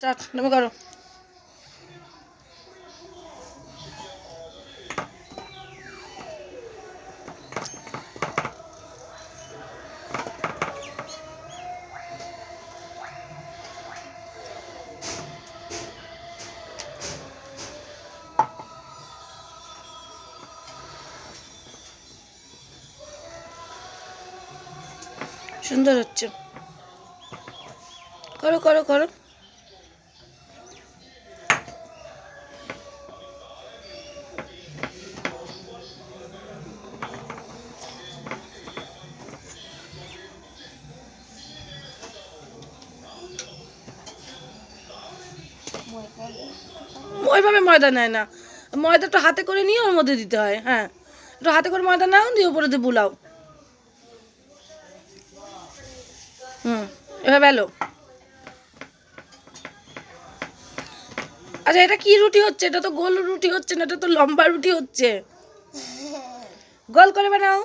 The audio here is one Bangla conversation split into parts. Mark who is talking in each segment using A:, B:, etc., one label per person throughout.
A: স্টার্ট তুমি করো। সুন্দর হচ্ছে, করো করো করো। ওইভাবে ময়দা নেয় না, ময়দা একটু হাতে করে নিয়ে ওর মধ্যে দিতে হয়। হ্যাঁ, একটু হাতে করে ময়দা নাও, দিয়ে উপরে দিয়ে বুলাও। এভাবে এলো। আচ্ছা, এটা কি রুটি হচ্ছে? এটা তো গোল রুটি হচ্ছে না, এটা তো লম্বা রুটি হচ্ছে। গোল করে বানাও।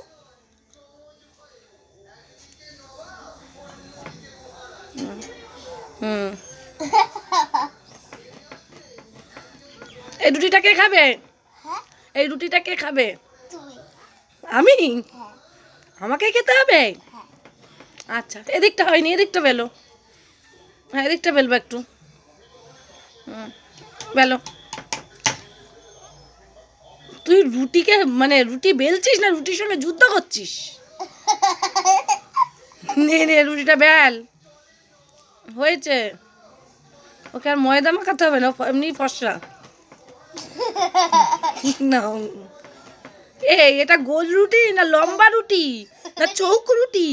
A: এই রুটিটা কে খাবে? এই রুটিটা কে খাবে? আমি? আমাকে খেতে হবে? আচ্ছা, এদিকটা হয়নি, এদিকটা বেলো। হ্যাঁ, এদিকটা বেলবো একটু। বেলো। তুই রুটিকে মানে রুটি বেলছিস না রুটির সঙ্গে যুদ্ধ করছিস? নে নে, রুটিটা বেল। হয়েছে। ওকে আর ময়দা মাখাতে হবে না, এমনি ফর্সা। না, এটা গোল রুটি না লম্বা রুটি না চৌক রুটি?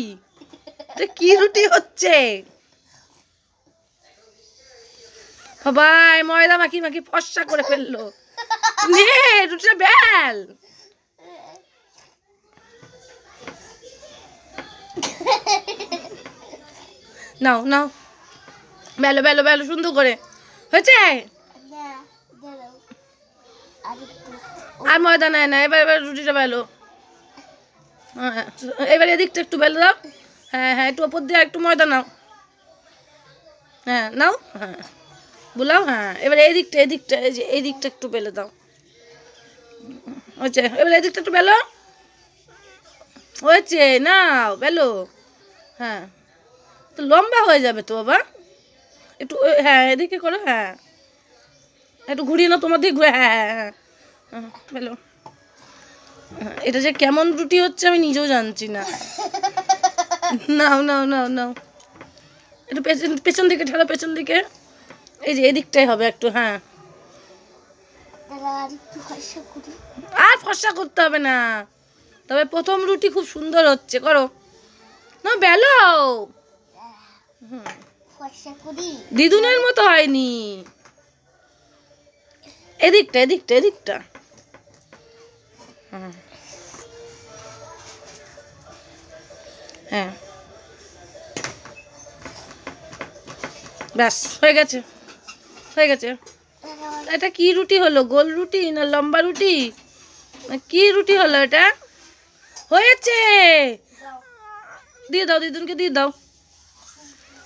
A: এটা কি রুটি হচ্ছে? বাবাই ময়দা মাখি মাখি ফর্সা করে ফেললো। নে, রুটিটা বেল। নাও নাও, বেলো বেলো বেলো সুন্দর করে। হয়েছে? আর ময়দা নেয় না। এবার এবার রুটিটা বেলো। হ্যাঁ, এবার এদিকটা একটু বেলো দাও। হ্যাঁ হ্যাঁ, একটু ওপর দিয়ে একটু ময়দা নাও। হ্যাঁ নাও, হ্যাঁ বুলাও। হ্যাঁ, এবার এই দিকটা এই যে এই দিকটা একটু বেলে দাও। হয়েছে, এবার এই দিকটা একটু বেলো। হয়েছে, নাও বেলো। হ্যাঁ, তো লম্বা হয়ে যাবে তো বাবা। একটু হ্যাঁ এদিকে করো। হ্যাঁ, একটু ঘুরিয়ে নাও তোমার দিকে ঘুরে। হ্যাঁ হ্যাঁ হ্যাঁ, বেলো। এটা যে কেমন রুটি হচ্ছে আমি নিজেও জানছি না। নাও নাও নাও নাও, একটু পেছন পেছন দিকে ঠেলো, পেছন দিকে। এই যে এদিকটাই হবে একটু। হ্যাঁ, আর ফর্সা করতে হবে না, তবে প্রথম রুটি খুব সুন্দর হচ্ছে। করো না, বেলো। দিদুনের মতো হয়নি। এদিকটা এদিকটা এদিকটা। হ্যাঁ, ব্যাস হয়ে গেছে, হয়ে গেছে। এটা কি রুটি হলো? গোল রুটি না লম্বা রুটি? কি রুটি হলো এটা? হয়েছে, দিয়ে দাও, দিদুনকে দিয়ে দাও।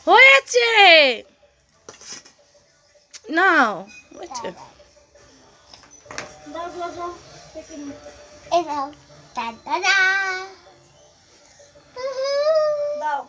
A: হয়েছে, নাও। হয়েছে, দাও।